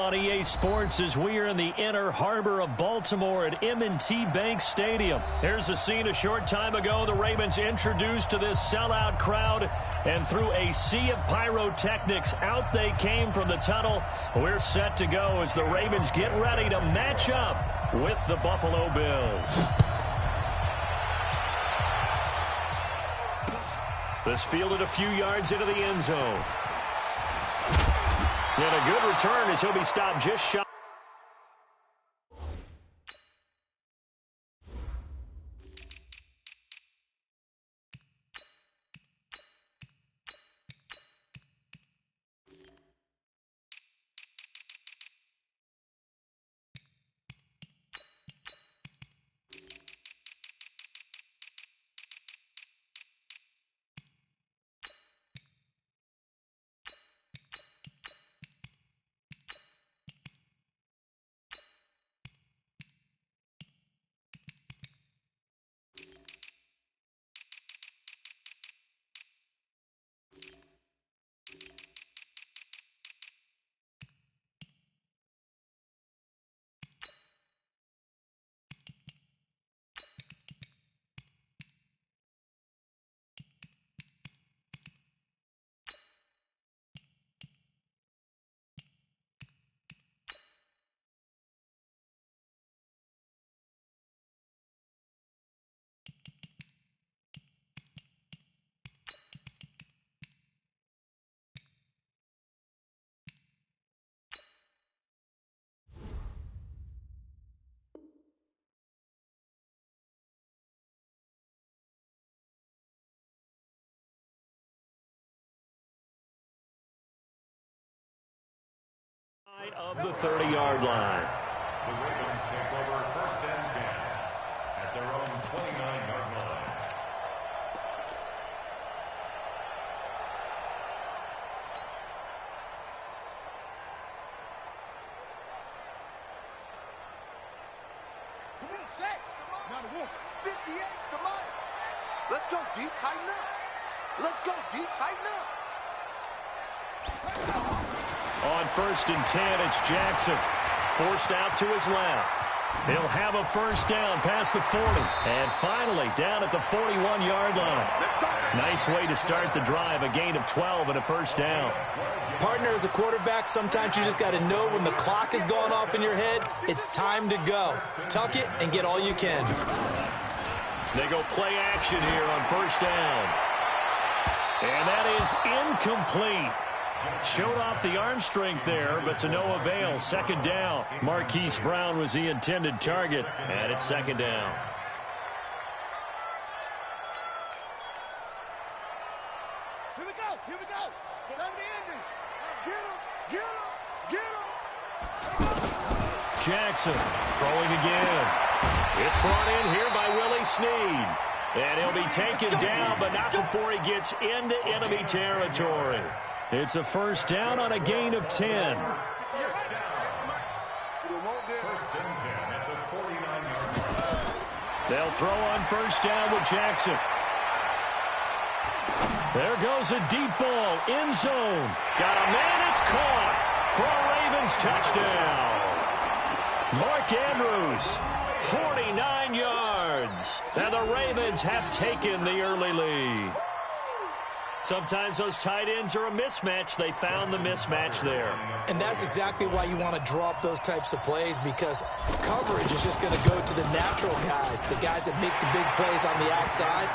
On EA Sports as we are in the inner harbor of Baltimore at M&T Bank Stadium. Here's a scene a short time ago. The Ravens introduced to this sellout crowd, and through a sea of pyrotechnics, out they came from the tunnel. We're set to go as the Ravens get ready to match up with the Buffalo Bills. This fielded a few yards into the end zone. And a good return as he'll be stopped just shy. Of the 30-yard line. The Ravens take over 1st and 10 at their own 29-yard line. Come on, set. Now the wolf. 58. Come on. Let's go, D. Tighten up. Let's go, D. Tighten up. On 1st and 10, it's Jackson. Forced out to his left. He'll have a first down past the 40. And finally, down at the 41-yard line. Nice way to start the drive. A gain of 12 and a first down. Partner, as a quarterback, sometimes you just got to know when the clock has gone off in your head, it's time to go. Tuck it and get all you can. They go play action here on first down. And that is incomplete. Showed off the arm strength there, but to no avail. Second down. Marquise Brown was the intended target, and it's second down. Here we go. Here we go. Time to end this. Get him. Get him. Get him. Jackson throwing again. It's brought in here by Willie Snead. And he'll be taken down, but not before he gets into enemy territory. It's a first down on a gain of 10. First and 10 at the 49-yard line. They'll throw on first down with Jackson. There goes a deep ball, end zone. Got a man, it's caught for a Ravens touchdown. Mark Andrews, 49 yards. And the Ravens have taken the early lead. Sometimes those tight ends are a mismatch. They found the mismatch there. And that's exactly why you want to draw up those types of plays, because coverage is just going to go to the natural guys, the guys that make the big plays on the outside.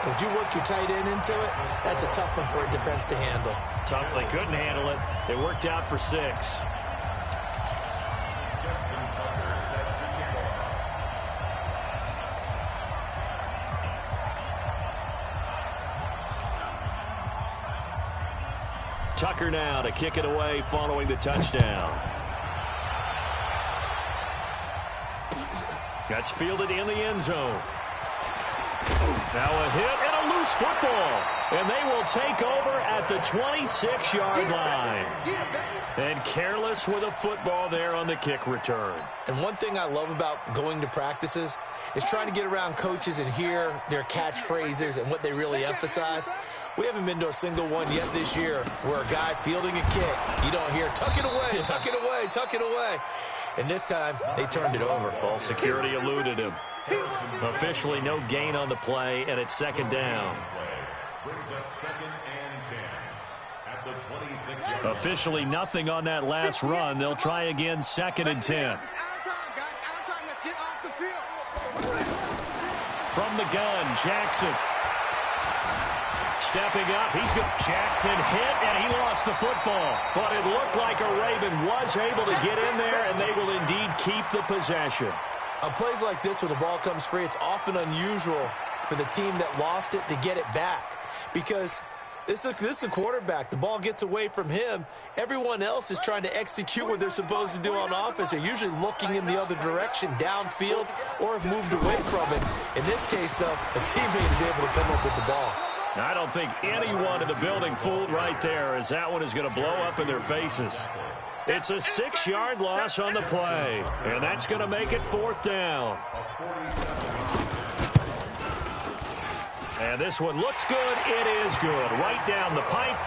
But if you work your tight end into it, that's a tough one for a defense to handle. Tough, they couldn't handle it. It worked out for 6. Tucker now to kick it away following the touchdown. That's fielded in the end zone. Now a hit and a loose football. And they will take over at the 26-yard line. And careless with a football there on the kick return. And one thing I love about going to practices is trying to get around coaches and hear their catchphrases and what they really emphasize. We haven't been to a single one yet this year where a guy fielding a kick, you don't hear, tuck it away, tuck it away, tuck it away. And this time, they turned it over. Ball security eluded him. Officially no gain on the play, and it's second down. Brings up 2nd and 10 at the 26-yard line. Officially nothing on that last run. They'll try again, 2nd and 10. It's our time, guys. Our time. Let's get off the field. From the gun, Jackson. Stepping up, he's got Jackson hit, and he lost the football. But it looked like a Raven was able to get in there, and they will indeed keep the possession. On plays like this, when the ball comes free, it's often unusual for the team that lost it to get it back. Because this is a quarterback. The ball gets away from him. Everyone else is trying to execute what they're supposed to do on offense. They're usually looking in the other direction, downfield, or have moved away from it. In this case, though, a teammate is able to come up with the ball. I don't think anyone in the building fooled right there, as that one is going to blow up in their faces. It's a 6-yard loss on the play, and that's going to make it 4th down. And this one looks good. It is good. Right down the pipe,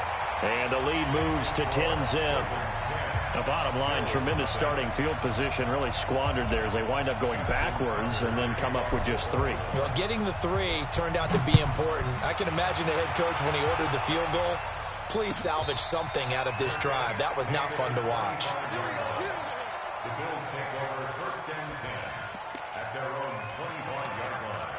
and the lead moves to 10-zip. The bottom line, tremendous starting field position, really squandered there as they wind up going backwards and then come up with just 3. Well, getting the 3 turned out to be important. I can imagine the head coach when he ordered the field goal. Please salvage something out of this drive. That was not fun to watch. The Bills take over 1st and 10 at their own 25-yard line.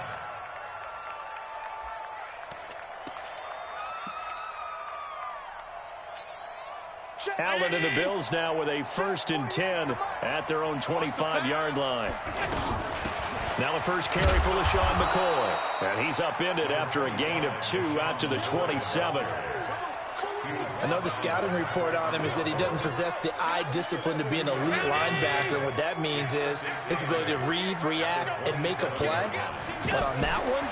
Allen and the Bills now with a 1st and 10 at their own 25-yard line. Now the first carry for LaShawn McCoy. And he's upended after a gain of 2 out to the 27. Another scouting report on him is that he doesn't possess the eye discipline to be an elite linebacker. And what that means is his ability to read, react, and make a play. But on that one,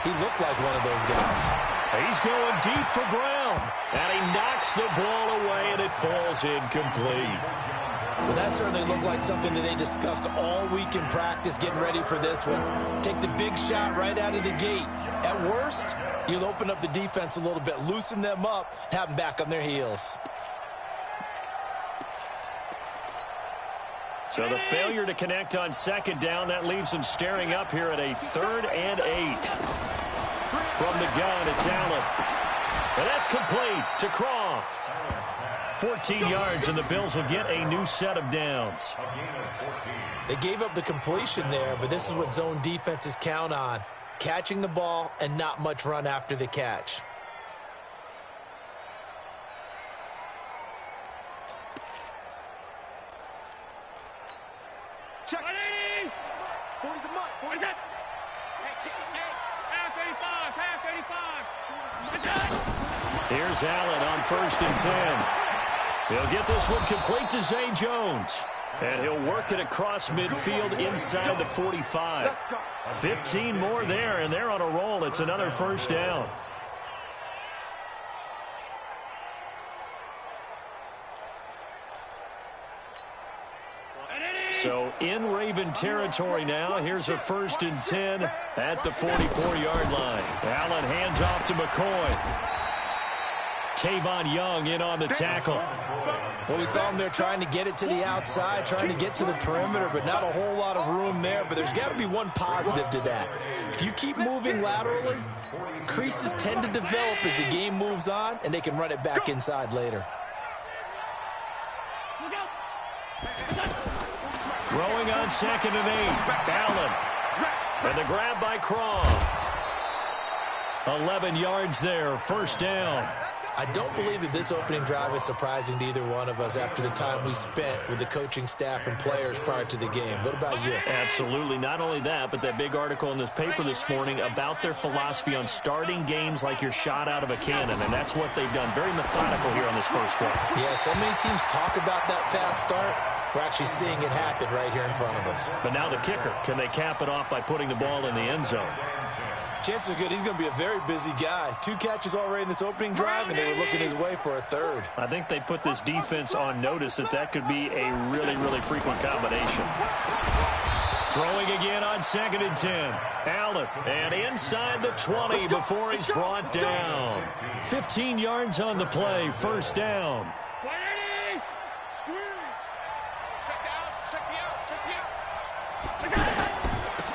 he looked like one of those guys. He's going deep for Brown. And he knocks the ball away, and it falls incomplete. Well, that certainly looked like something that they discussed all week in practice, getting ready for this one. Take the big shot right out of the gate. At worst, you'll open up the defense a little bit, loosen them up, have them back on their heels. So the failure to connect on 2nd down, that leaves them staring up here at a 3rd and 8. From the gun, it's Allen. And that's complete to Croft. 14 yards, and the Bills will get a new set of downs. They gave up the completion there, but this is what zone defenses count on. Catching the ball and not much run after the catch. Check. 40's the mark. 40's it. Here's Allen on 1st and 10. He'll get this one complete to Zay Jones. And he'll work it across midfield inside the 45. 15 more there, and they're on a roll. It's another 1st down. So in Raven territory now. Here's a 1st and 10 at the 44-yard line. Allen hands off to McCoy. Tavon Young in on the tackle. Well, we saw him there trying to get it to the outside, trying to get to the perimeter, but not a whole lot of room there. But there's got to be one positive to that. If you keep moving laterally, creases tend to develop as the game moves on, and they can run it back inside later. Throwing on 2nd and 8. Allen. And the grab by Croft. 11 yards there, 1st down. I don't believe that this opening drive is surprising to either one of us after the time we spent with the coaching staff and players prior to the game. What about you? Absolutely. Not only that, but that big article in this paper this morning about their philosophy on starting games like you're shot out of a cannon, and that's what they've done. Very methodical here on this first drive. Yeah, so many teams talk about that fast start. We're actually seeing it happen right here in front of us. But now the kicker. Can they cap it off by putting the ball in the end zone? Chances are good he's going to be a very busy guy. 2 catches already in this opening drive, and they were looking his way for a 3rd. I think they put this defense on notice that could be a really, really frequent combination. Throwing again on 2nd and 10. Allen, and inside the 20 before he's brought down. 15 yards on the play, first down.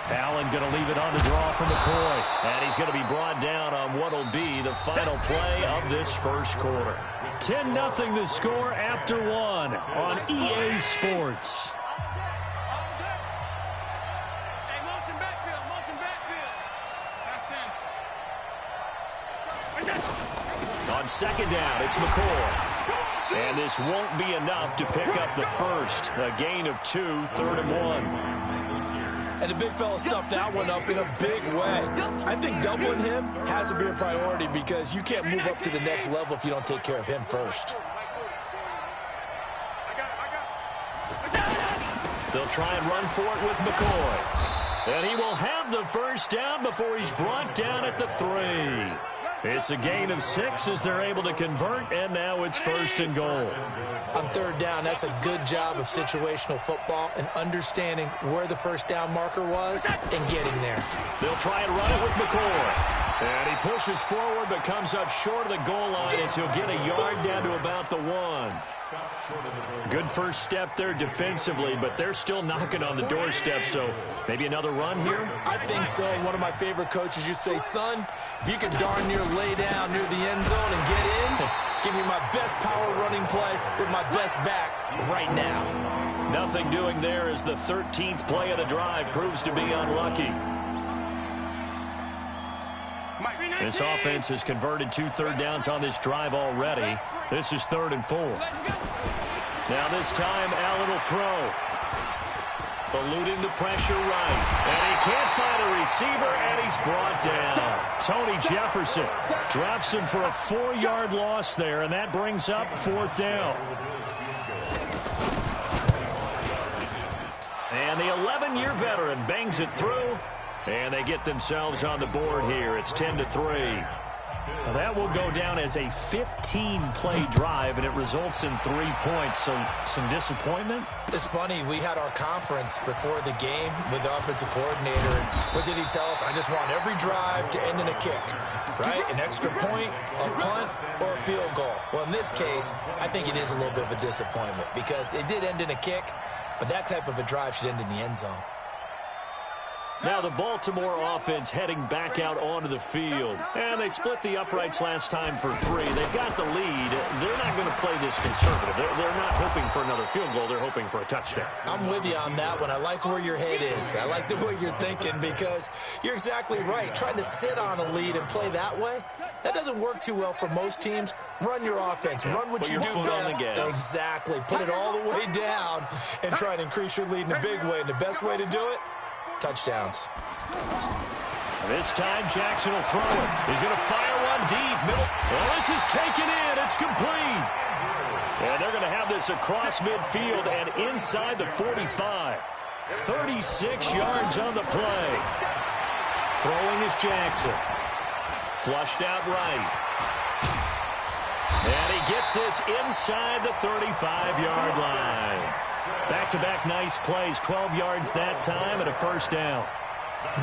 Allen going to leave it on the draw from McCoy. And he's going to be brought down on what will be the final play of this first quarter. 10-0 the score after one on EA Sports. On 2nd down, it's McCoy. And this won't be enough to pick up the first. A gain of 2, 3rd and 1. And the big fella stuffed that one up in a big way. I think doubling him has to be a priority because you can't move up to the next level if you don't take care of him first. They'll try and run for it with McCoy. And he will have the first down before he's brought down at the 3. It's a gain of 6 as they're able to convert, and now it's 1st and goal. On 3rd down, that's a good job of situational football and understanding where the first down marker was and getting there. They'll try and run it with McCoy. And he pushes forward but comes up short of the goal line as he'll get a yard down to about the 1. Good first step there defensively, but they're still knocking on the doorstep, so maybe another run here? I think so. One of my favorite coaches used to say, son, if you can darn near lay down near the end zone and get in, give me my best power running play with my best back right now. Nothing doing there as the 13th play of the drive proves to be unlucky. This offense has converted 2 third downs on this drive already. This is 3rd and 4. Now this time, Allen will throw. Eluding the pressure right. And he can't find a receiver, and he's brought down. Tony Jefferson drops him for a 4-yard loss there, and that brings up 4th down. And the 11-year veteran bangs it through. And they get themselves on the board here. It's 10-3. Well, that will go down as a 15-play drive, and it results in 3 points. So some disappointment? It's funny. We had our conference before the game with the offensive coordinator. And what did he tell us? I just want every drive to end in a kick, right? An extra point, a punt, or a field goal. Well, in this case, I think it is a little bit of a disappointment because it did end in a kick, but that type of a drive should end in the end zone. Now the Baltimore offense heading back out onto the field. And they split the uprights last time for 3. They've got the lead. They're not going to play this conservative. They're not hoping for another field goal. They're hoping for a touchdown. I'm with you on that one. I like where your head is. I like the way you're thinking because you're exactly right. Trying to sit on a lead and play that way, that doesn't work too well for most teams. Run your offense. Run what you do best. Exactly. Put it all the way down and try and increase your lead in a big way. And the best way to do it, touchdowns. This time Jackson will throw it. He's going to fire one deep. Middle. Well, this is taken in. It's complete. And they're going to have this across midfield and inside the 45. 36 yards on the play. Throwing is Jackson. Flushed out right. And he gets this inside the 35-yard line. Back-to-back nice plays, 12 yards that time and a first down.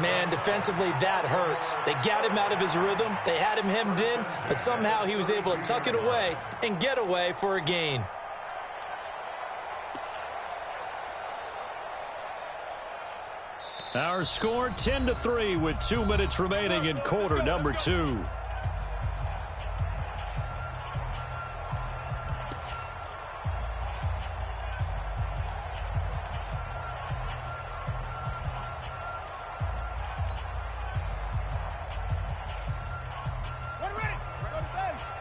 Man, defensively, that hurts. They got him out of his rhythm. They had him hemmed in, but somehow he was able to tuck it away and get away for a gain. Our score 10-3 with 2 minutes remaining in quarter number 2.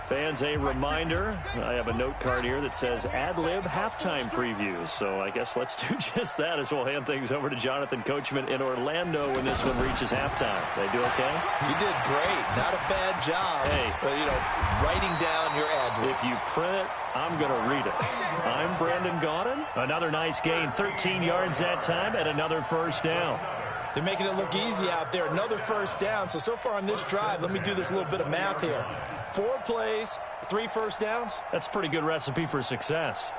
Fans, a reminder, I have a note card here that says ad-lib halftime previews. So I guess let's do just that as we'll hand things over to Jonathan Coachman in Orlando when this one reaches halftime. They do okay? You did great. Not a bad job. Hey. But, writing down your ad-libs. If you print it, I'm going to read it. I'm Brandon Gaudin. Another nice gain, 13 yards that time, and another first down. They're making it look easy out there. Another first down. So far on this drive, let me do this little bit of math here. 4 plays, 3 first downs. That's a pretty good recipe for success.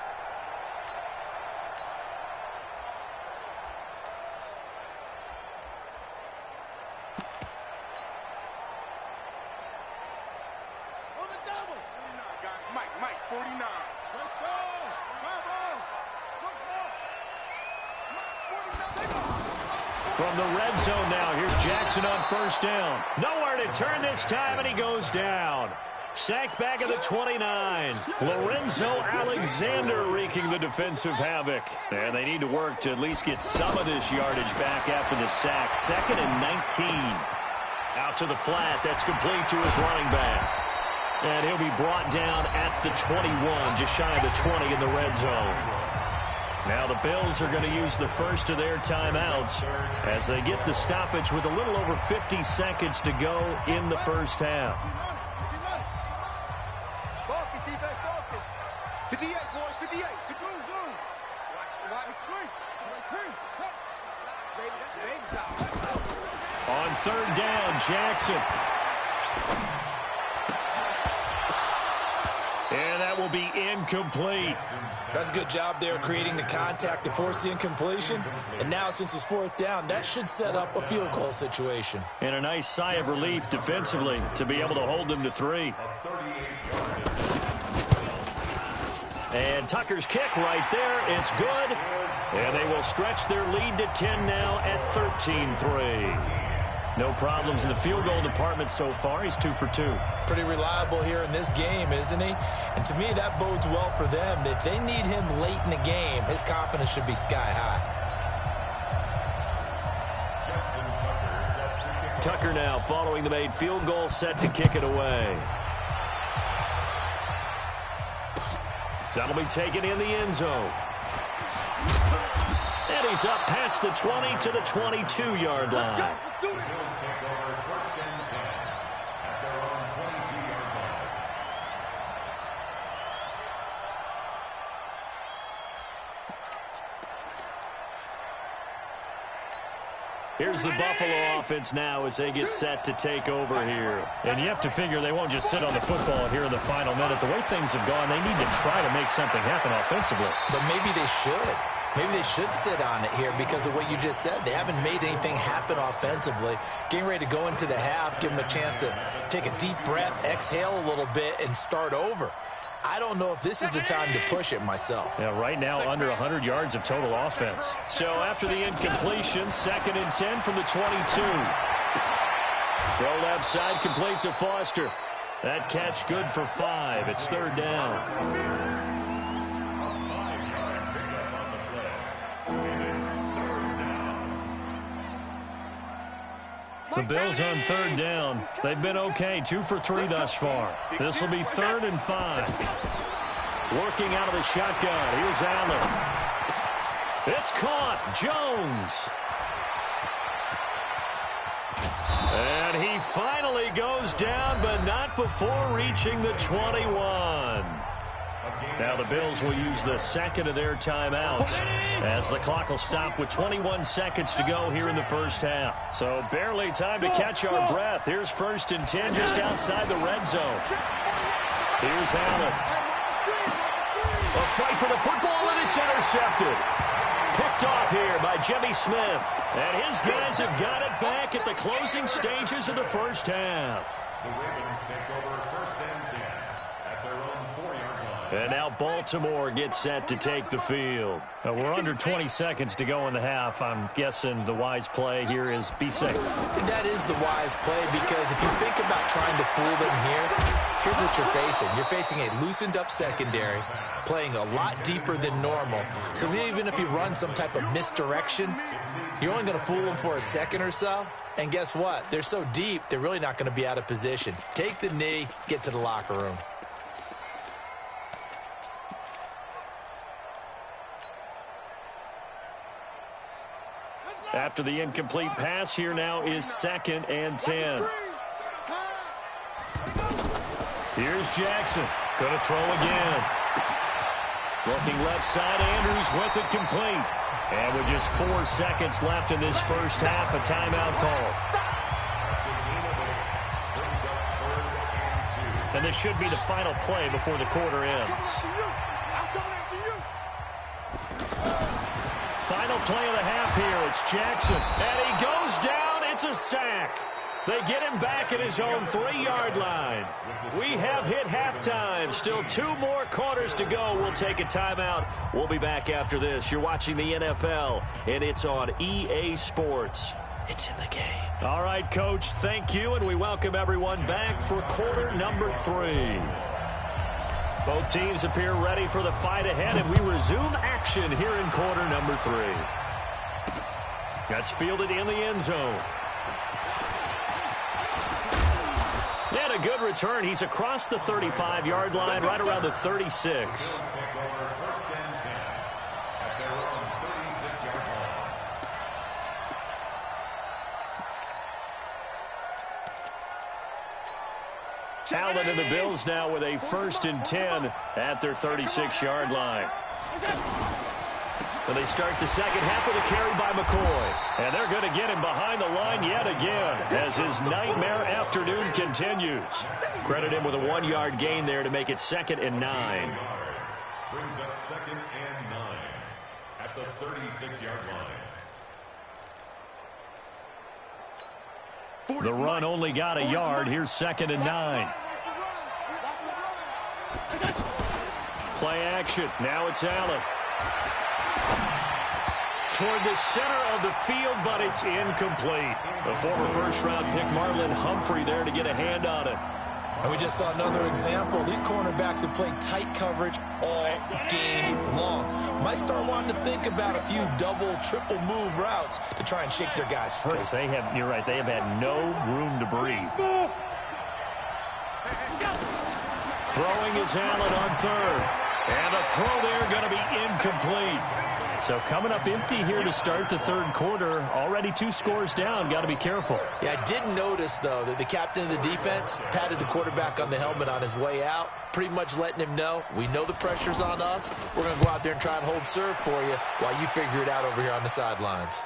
From the red zone now, here's Jackson on first down. Nowhere to turn this time, and he goes down. Sacked back at the 29. Lorenzo Alexander wreaking the defensive havoc. And they need to work to at least get some of this yardage back after the sack. 2nd and 19. Out to the flat. That's complete to his running back. And he'll be brought down at the 21, just shy of the 20 in the red zone. Now the Bills are going to use the first of their timeouts as they get the stoppage with a little over 50 seconds to go in the first half. 58, boys, 58. Zoom, zoom. Watch, extreme. Baby, that's a baby shot. On third down, Jackson. And that will be incomplete. That's a good job there creating the contact to force the incompletion. And now since it's 4th down, that should set up a field goal situation. And a nice sigh of relief defensively to be able to hold them to 3. And Tucker's kick right there. It's good. And they will stretch their lead to 10 now at 13-3. No problems in the field goal department so far. He's 2 for 2. Pretty reliable here in this game, isn't he? And to me, that bodes well for them. If they need him late in the game, his confidence should be sky high. Tucker now following the made field goal, set to kick it away. That'll be taken in the end zone. And he's up past the 20 to the 22-yard line. Here's the Buffalo offense now as they get set to take over here. And you have to figure they won't just sit on the football here in the final minute. The way things have gone, they need to try to make something happen offensively. But maybe they should. Maybe they should sit on it here because of what you just said. They haven't made anything happen offensively. Getting ready to go into the half, give them a chance to take a deep breath, exhale a little bit, and start over. I don't know if this is the time to push it myself. Yeah, right now under 100 yards of total offense. So after the incompletion, 2nd and 10 from the 22. Throw left side, complete to Foster. That catch good for 5. It's 3rd down. The Bills on 3rd down. They've been okay, 2 for 3 thus far. This will be 3rd and 5. Working out of the shotgun. Here's Allen. It's caught. Jones. And he finally goes down, but not before reaching the 21. Now the Bills will use the 2nd of their timeouts as the clock will stop with 21 seconds to go here in the first half. So barely time to catch our breath. Here's 1st and 10 just outside the red zone. Here's Allen. A fight for the football, and it's intercepted. Picked off here by Jimmy Smith. And his guys have got it back at the closing stages of the first half. The Ravens take over 1st and 10 at their own 4-yard line. And now Baltimore gets set to take the field. We're under 20 seconds to go in the half. I'm guessing the wise play here is be safe. That is the wise play because if you think about trying to fool them here, here's what you're facing. You're facing a loosened up secondary, playing a lot deeper than normal. So even if you run some type of misdirection, you're only going to fool them for a second or so. And guess what? They're so deep, they're really not going to be out of position. Take the knee, get to the locker room. After the incomplete pass, here now is 2nd and 10. Here's Jackson. Going to throw again. Looking left side, Andrews with it complete. And with just 4 seconds left in this first half, a timeout call. And this should be the final play before the quarter ends. Final play of the half here. It's Jackson. And he goes down. It's a sack. They get him back at his own 3-yard line. We have hit halftime. Still 2 more quarters to go. We'll take a timeout. We'll be back after this. You're watching the NFL, and it's on EA Sports. It's in the game. All right, Coach, thank you, and we welcome everyone back for quarter number 3. Both teams appear ready for the fight ahead, and we resume action here in quarter number 3. That's fielded in the end zone. And a good return. He's across the 35-yard line, right around the 36. Allen and the Bills now with a 1st and 10 at their 36-yard line. And they start the second half with a carry by McCoy. And they're going to get him behind the line yet again as his nightmare afternoon continues. Credit him with a 1-yard gain there to make it 2nd and 9. Brings up 2nd and 9 at the 36-yard line. The run only got a yard. Here's 2nd and 9. Play action. Now it's Allen. Toward the center of the field, but it's incomplete. The former 1st-round pick, Marlon Humphrey, there to get a hand on it. And we just saw another example. These cornerbacks have played tight coverage all game long. Might start wanting to think about a few double, triple move routes to try and shake their guys free. Because they have, you're right, they have had no room to breathe. Throwing is Allen on 3rd. And a throw there going to be incomplete. So coming up empty here to start the 3rd quarter. Already 2 scores down. Got to be careful. Yeah, I did notice, though, that the captain of the defense patted the quarterback on the helmet on his way out, pretty much letting him know, we know the pressure's on us. We're going to go out there and try and hold serve for you while you figure it out over here on the sidelines.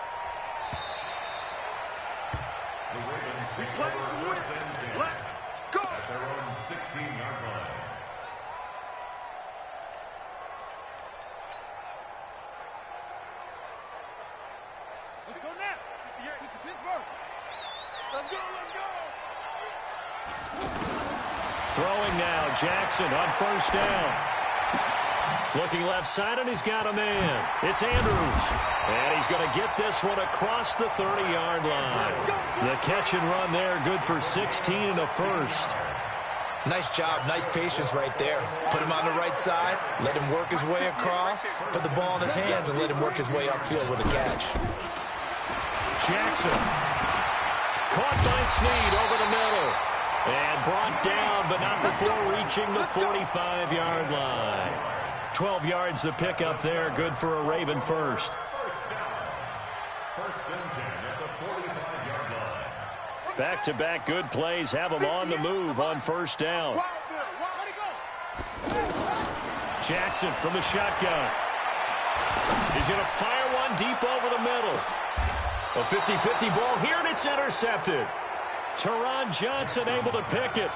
The Ravens take over 1st and 10 at their own 16-yard line. Let's go now. To Pittsburgh. Let's go, let's go. Throwing now, Jackson on 1st down. Looking left side, and he's got a man. It's Andrews. And he's going to get this one across the 30-yard line. The catch and run there, good for 16 and a 1st. Nice job, nice patience right there. Put him on the right side, let him work his way across, put the ball in his hands, and let him work his way upfield with a catch. Jackson caught by Snead over the middle and brought down, but not before reaching the 45-yard line. 12 yards the pickup there, good for a Raven 1st. 1st and 10 at the 45-yard line. Back-to-back good plays have him on the move on 1st down. Jackson from the shotgun. He's going to fire one deep over the middle. A 50-50 ball here, and it's intercepted. Teron Johnson able to pick it.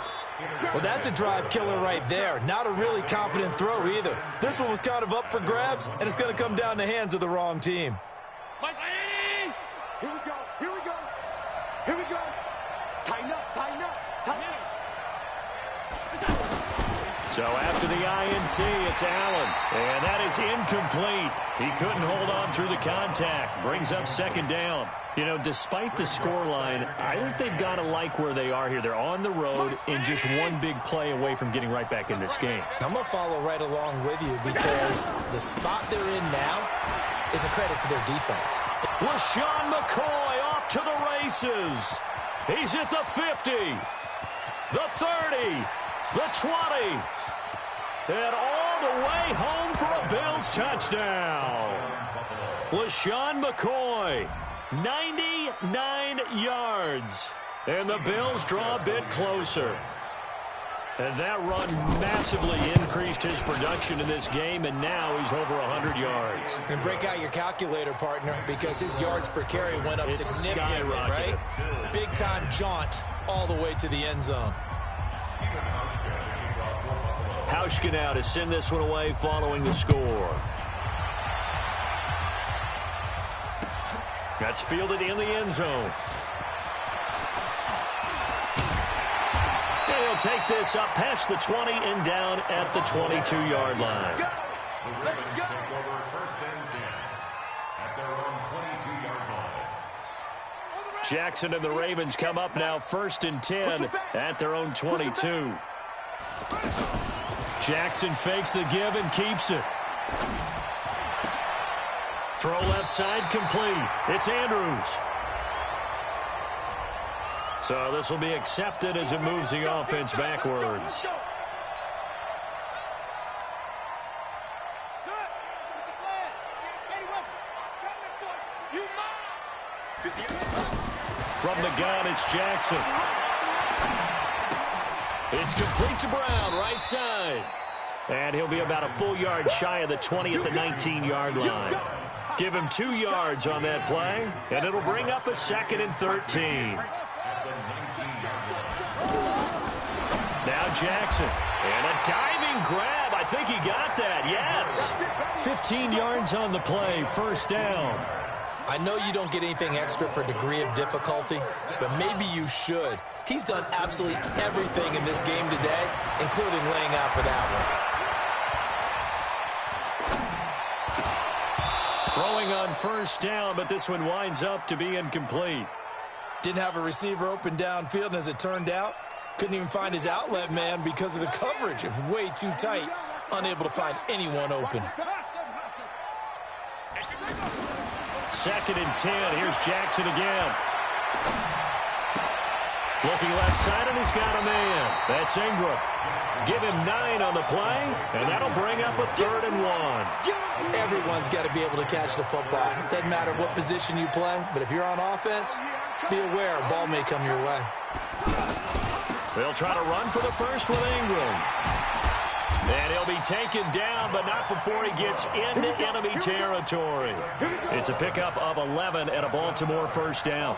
Well, that's a drive killer right there. Not a really confident throw either. This one was kind of up for grabs, and it's going to come down the hands of the wrong team. Here we go, here we go, here we go. Tighten up, tighten up, tighten up. So after the INT, it's Allen. And that is incomplete. He couldn't hold on through the contact. Brings up 2nd down. You know, despite the scoreline, I think they've got to like where they are here. They're on the road and just one big play away from getting right back in this game. I'm going to follow right along with you because the spot they're in now is a credit to their defense. LaShawn McCoy off to the races. He's at the 50, the 30, the 20. And all the way home for a Bills touchdown. LaShawn McCoy, 99 yards. And the Bills draw a bit closer. And that run massively increased his production in this game, and now he's over 100 yards. And break out your calculator, partner, because his yards per carry went up significantly, right? Big-time jaunt all the way to the end zone. Hauschka now to send this one away following the score. That's fielded in the end zone. And he'll take this up past the 20 and down at the 22-yard line. The Ravens take over first and 10 at their own 22-yard line. Jackson and the Ravens come up now first and 10 at their own 22. Jackson fakes the give and keeps it. Throw left side complete. It's Andrews. So this will be accepted as it moves the offense backwards. From the gun, it's Jackson. It's complete to Brown, right side. And he'll be about a full yard shy of the 20 at the 19-yard line. Give him 2 yards on that play, and it'll bring up a 2nd and 13. Now Jackson, and a diving grab. I think he got that, yes. 15 yards on the play, first down. I know you don't get anything extra for degree of difficulty, but maybe you should. He's done absolutely everything in this game today, including laying out for that one. Throwing on first down, but this one winds up to be incomplete. Didn't have a receiver open downfield, and as it turned out, couldn't even find his outlet man because of the coverage. It was way too tight, unable to find anyone open. 2nd and 10. Here's Jackson again. Looking left side, and he's got a man. That's Ingram. Give him 9 on the play, and that'll bring up a 3rd and 1. Everyone's got to be able to catch the football. It doesn't matter what position you play, but if you're on offense, be aware a ball may come your way. They'll try to run for the first with Ingram. And he'll be taken down, but not before he gets into enemy territory. It's a pickup of 11 and a Baltimore first down.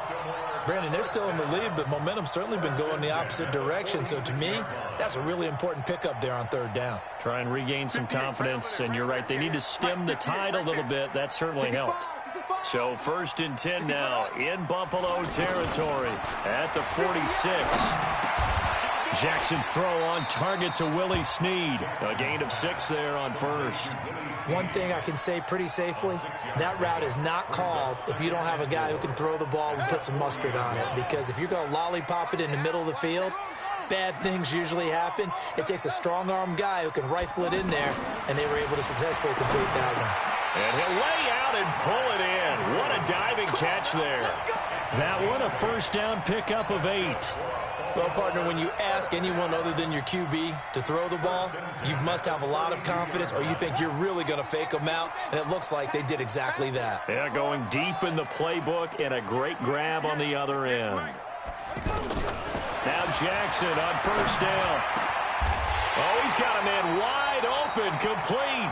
Brandon, they're still in the lead, but momentum's certainly been going the opposite direction. So to me, that's a really important pickup there on 3rd down. Try and regain some confidence, and you're right. They need to stem the tide a little bit. That certainly helped. So 1st and 10 now in Buffalo territory at the 46. Jackson's throw on target to Willie Snead. A gain of 6 there on first. One thing I can say pretty safely, that route is not called if you don't have a guy who can throw the ball and put some mustard on it. Because if you're going to lollipop it in the middle of the field, bad things usually happen. It takes a strong-arm guy who can rifle it in there, and they were able to successfully complete that one. And he'll lay out and pull it in. What a diving catch there. That one a first down pickup of 8. Well, partner, when you ask anyone other than your QB to throw the ball, you must have a lot of confidence, or you think you're really going to fake them out, and it looks like they did exactly that. Yeah, going deep in the playbook and a great grab on the other end. Now Jackson on first down. Oh, he's got a man wide open, complete.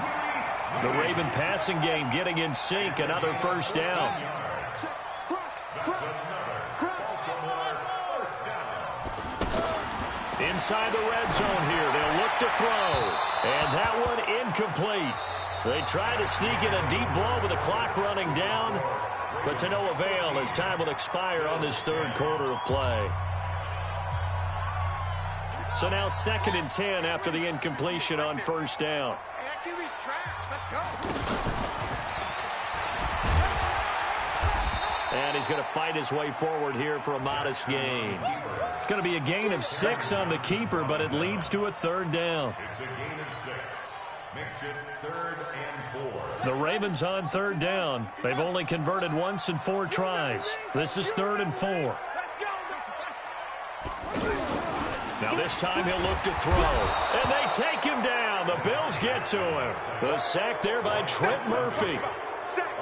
The Raven passing game getting in sync, another first down. Inside the red zone here, they'll look to throw. And that one incomplete. They try to sneak in a deep ball with the clock running down, but to no avail as time will expire on this 3rd quarter of play. So now 2nd and 10 after the incompletion on first down. And he's going to fight his way forward here for a modest gain. It's going to be a gain of 6 on the keeper, but it leads to a 3rd down. It's a gain of 6. Makes it 3rd and 4. The Ravens on 3rd down. They've only converted once in 4 tries. This is 3rd and 4. Now this time he'll look to throw. And they take him down. The Bills get to him. The sack there by Trent Murphy.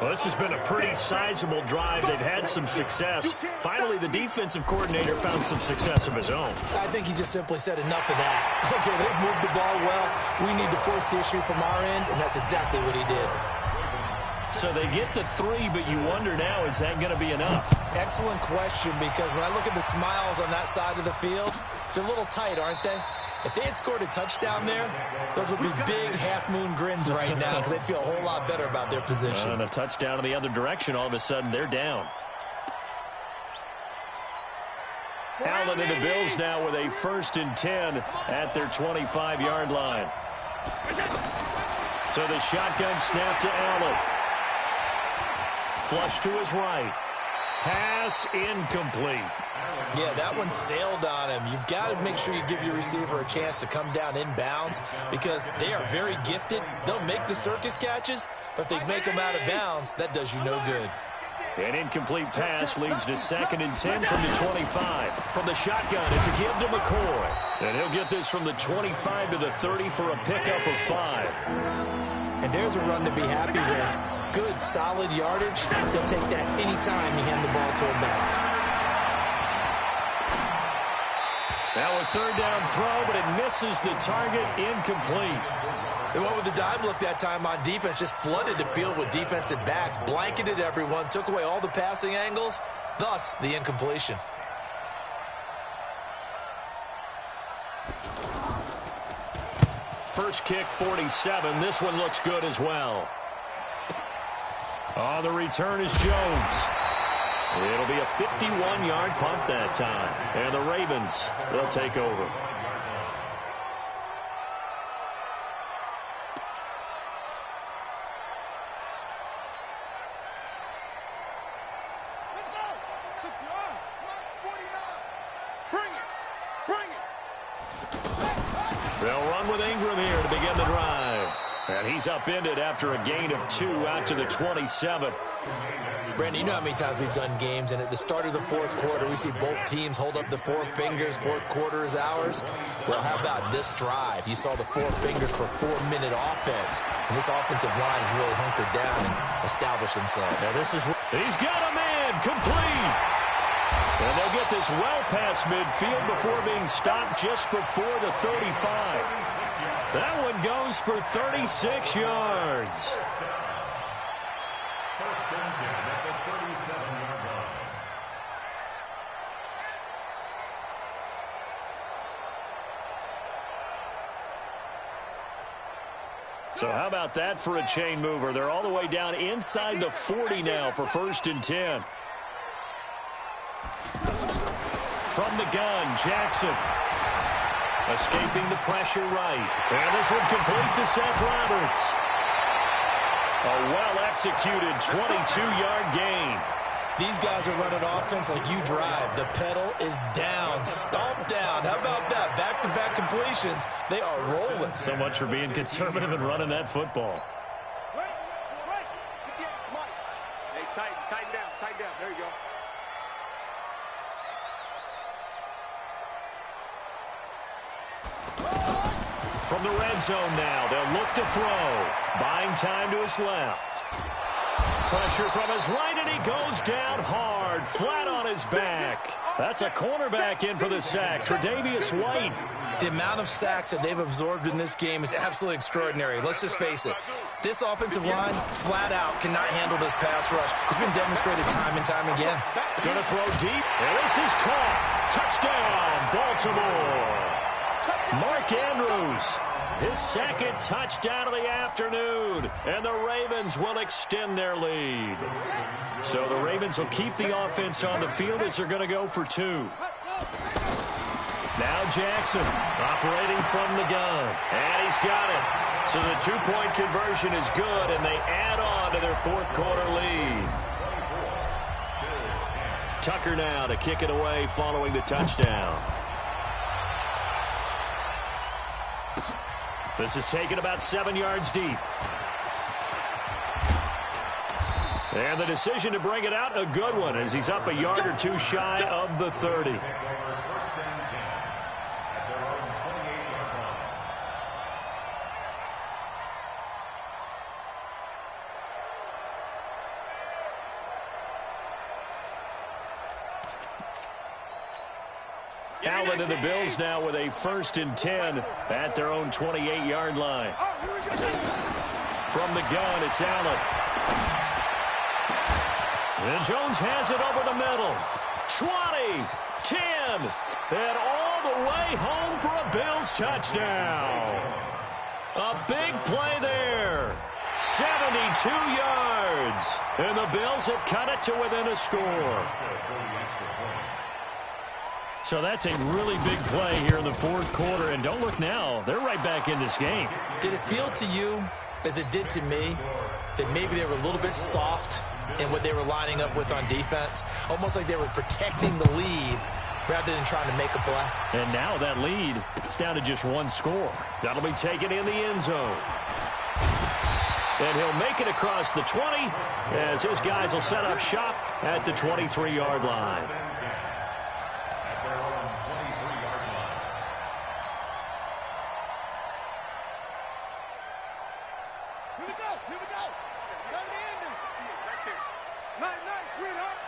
Well, this has been a pretty sizable drive. They've had some success. Finally, the defensive coordinator found some success of his own. I think he just simply said enough of that. Okay, they've moved the ball well. We need to force the issue from our end, and that's exactly what he did. So they get the 3, but you wonder now, is that going to be enough? Excellent question, because when I look at the smiles on that side of the field, they're a little tight, aren't they? If they had scored a touchdown there, those would be big half-moon grins right now because they'd feel a whole lot better about their position. And a touchdown in the other direction, all of a sudden, they're down. Allen and the Bills now with a 1st and 10 at their 25-yard line. So the shotgun snap to Allen. Flush to his right. Pass incomplete. Yeah, that one sailed on him. You've got to make sure you give your receiver a chance to come down inbounds because they are very gifted. They'll make the circus catches, but if they make them out of bounds, that does you no good. An incomplete pass leads to 2nd and 10 from the 25. From the shotgun, it's a give to McCoy. And he'll get this from the 25 to the 30 for a pickup of 5. And there's a run to be happy with. Good, solid yardage. They'll take that anytime you hand the ball to a back. Now a 3rd down throw, but it misses the target, incomplete. They went with the dive look that time on defense, just flooded the field with defensive backs, blanketed everyone, took away all the passing angles, thus the incompletion. First kick, 47. This one looks good as well. On the return is Jones. It'll be a 51-yard punt that time. And the Ravens, they'll take over. They'll run with Ingram here to begin the drive. And he's upended after a gain of 2 out to the 27. Brandon, you know how many times we've done games, and at the start of the 4th quarter, we see both teams hold up the 4 fingers, 4th quarter is ours. Well, how about this drive? You saw the 4 fingers for 4-minute offense, and this offensive line has really hunkered down and established themselves. Now this is, he's got a man, complete. And they'll get this well past midfield before being stopped just before the 35. That one goes for 36 yards. First and 10 at the 37-yard line. So how about that for a chain mover? They're all the way down inside the 40 now for 1st and 10. From the gun, Jackson. Escaping the pressure right. And this one complete to Seth Roberts. A well-executed 22-yard gain. These guys are running offense like you drive. The pedal is down, stomped down. How about that? Back-to-back completions. They are rolling. So much for being conservative and running that football. Hey, tighten down. There you go. From the red zone now, they'll look to throw. Buying time to his left. Pressure from his right, and he goes down hard, flat on his back. That's a cornerback in for the sack, Tre'Davious White. The amount of sacks that they've absorbed in this game is absolutely extraordinary. Let's just face it. This offensive line, flat out, cannot handle this pass rush. It's been demonstrated time and time again. Going to throw deep, and this is caught. Touchdown, Baltimore. Mark Andrews, his 2nd touchdown of the afternoon, and the Ravens will extend their lead. So the Ravens will keep the offense on the field as they're going to go for 2. Now Jackson operating from the gun, and he's got it. So the 2-point conversion is good, and they add on to their 4th quarter lead. Tucker now to kick it away following the touchdown. This is taken about 7 yards deep. And the decision to bring it out, a good one, as he's up a yard or 2 shy of the 30. First and 10 at their own 28-yard line. Allen and the Bills now with a 1st and 10 at their own 28-yard line. From the gun, it's Allen. And Jones has it over the middle. 20, 10, and all the way home for a Bills touchdown. A big play there. 72 yards. And the Bills have cut it to within a score. So that's a really big play here in the fourth quarter. And don't look now. They're right back in this game. Did it feel to you, as it did to me, that maybe they were a little bit soft in what they were lining up with on defense? Almost like they were protecting the lead rather than trying to make a play. And now that lead is down to just one score. That'll be taken in the end zone. And he'll make it across the 20 as his guys will set up shop at the 23-yard line. Here we go. Here we go. Nice, sweetheart.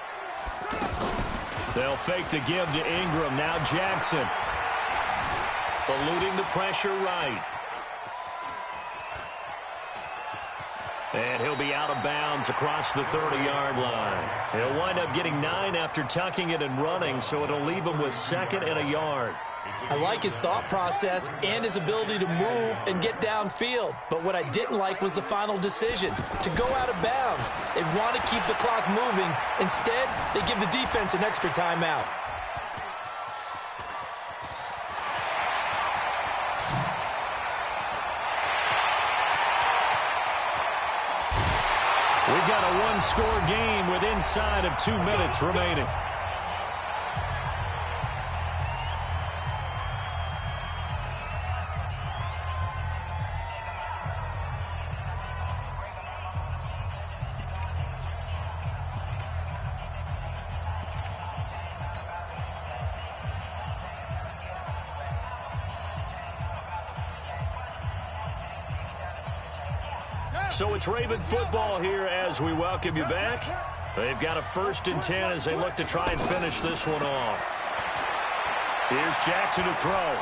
They'll fake the give to Ingram. Now Jackson. Eluding the pressure right. And he'll be out of bounds across the 30-yard line. He'll wind up getting 9 after tucking it and running, so it'll leave him with 2nd and a yard. I like his thought process and his ability to move and get downfield. But what I didn't like was the final decision, to go out of bounds. They want to keep the clock moving. Instead, they give the defense an extra timeout. We've got a one-score game with inside of 2 minutes remaining. So it's Raven football here as we welcome you back. They've got a 1st and 10 as they look to try and finish this one off. Here's Jackson to throw.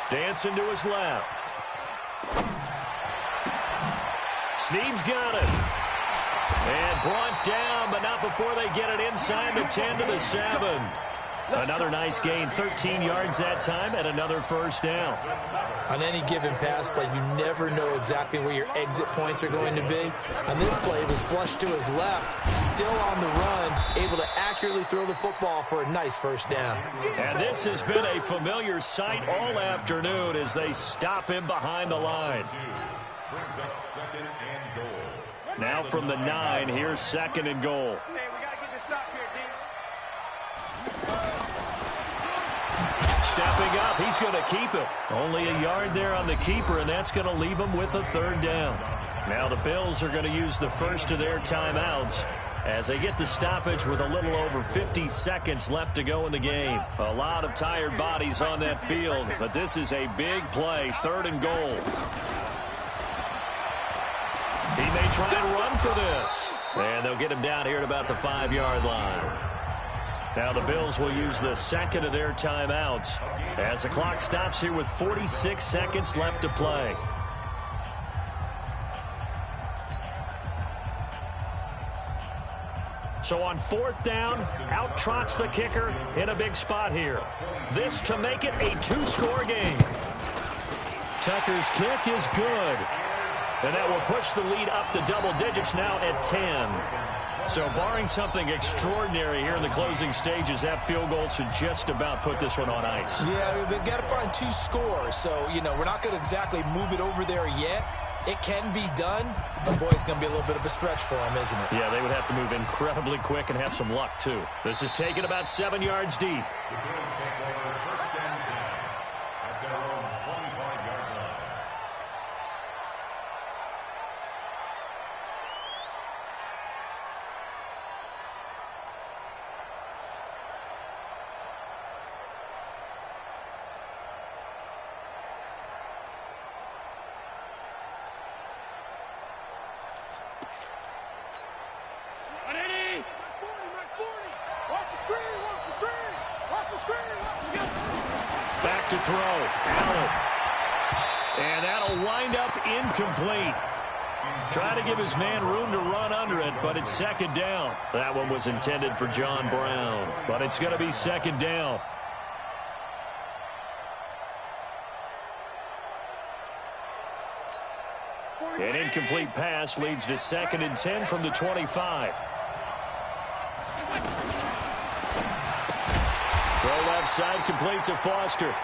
Dancing to his left. Snead's got it. And brought down, but not before they get it inside the 10 to the 7. Another nice gain, 13 yards that time, and another 1st down. On any given pass play, you never know exactly where your exit points are going to be. On this play, it was flushed to his left, still on the run, able to accurately throw the football for a nice 1st down. And this has been a familiar sight all afternoon as they stop him behind the line. Brings up 2nd and goal. Now from the 9, here's 2nd and goal. Hey, we got to get this stop here, D. Stepping up, he's going to keep it. Only a yard there on the keeper, and that's going to leave him with a 3rd down. Now the Bills are going to use the first of their timeouts as they get the stoppage with a little over 50 seconds left to go in the game. A lot of tired bodies on that field, but this is a big play, 3rd and goal. He may try and run for this. And they'll get him down here at about the 5-yard line. Now the Bills will use the 2nd of their timeouts as the clock stops here with 46 seconds left to play. So on 4th down, out trots the kicker in a big spot here. This to make it a 2-score game. Tucker's kick is good. And that will push the lead up to double digits now at 10. So barring something extraordinary here in the closing stages, that field goal should just about put this one on ice. Yeah, we've got to find 2 scores. So, we're not going to exactly move it over there yet. It can be done, but boy, it's going to be a little bit of a stretch for them, isn't it? Yeah, they would have to move incredibly quick and have some luck, too. This is taken about 7 yards deep. The Bills take over 1st and 10 at their own 25-yard line. Back to throw. Allen. And that'll wind up incomplete. Try to give his man room to run under it, but it's 2nd down. That one was intended for John Brown, but it's going to be 2nd down. An incomplete pass leads to 2nd and 10 from the 25. Throw left side complete to Foster.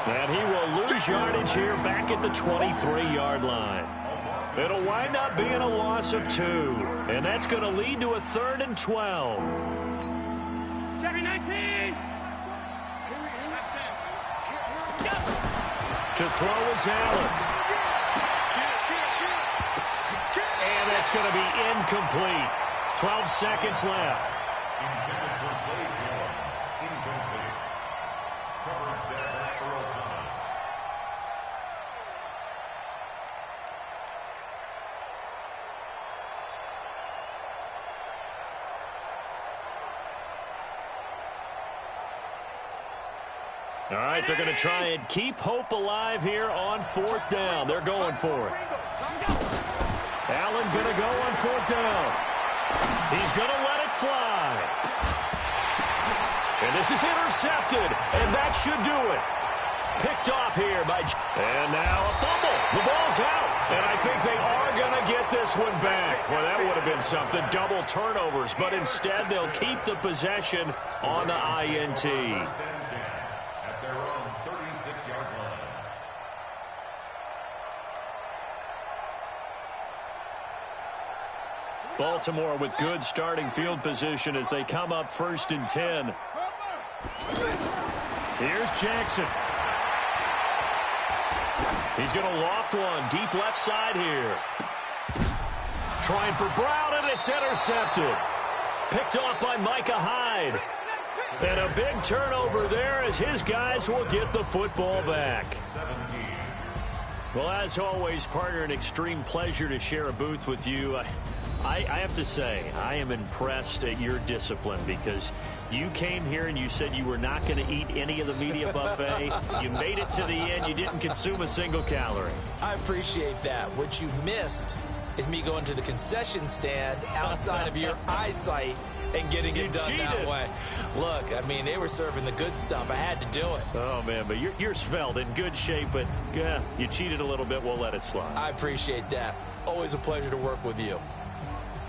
And he will lose yardage here back at the 23-yard line. It'll wind up being a loss of 2. And that's going to lead to a 3rd and 12. Chevy 19. To throw is Allen. And that's going to be incomplete. 12 seconds left. Intended for Zay Jones. Incomplete. Coverage there by Earl Thomas. All right, they're going to try and keep hope alive here on 4th down. They're going for it. Allen going to go on 4th down. He's going to let it fly. And this is intercepted, and that should do it. Picked off here by... And now a fumble. The ball's out, and I think they are going to get this one back. Well, that would have been something, double turnovers, but instead they'll keep the possession on the INT. At their own 36-yard line. Baltimore with good starting field position as they come up 1st and 10. Here's Jackson. He's going to loft one deep left side here. Trying for Brown, and it's intercepted. Picked off by Micah Hyde. And a big turnover there as his guys will get the football back. 17. Well, as always, partner, an extreme pleasure to share a booth with you. I have to say, I am impressed at your discipline because you came here and you said you were not going to eat any of the media buffet. You made it to the end. You didn't consume a single calorie. I appreciate that. What you missed is me going to the concession stand outside of your eyesight and getting it done that way. Look, I mean, they were serving the good stuff. I had to do it. Oh, man, but you're svelte, in good shape, but yeah, you cheated a little bit. We'll let it slide. I appreciate that. Always a pleasure to work with you.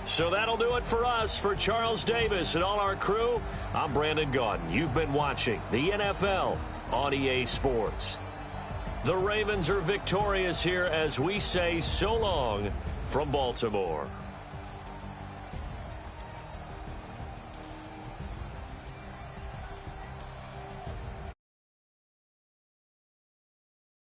So that'll do it for us. For Charles Davis and all our crew, I'm Brandon Gaudin. You've been watching the NFL on EA Sports. The Ravens are victorious here as we say so long from Baltimore.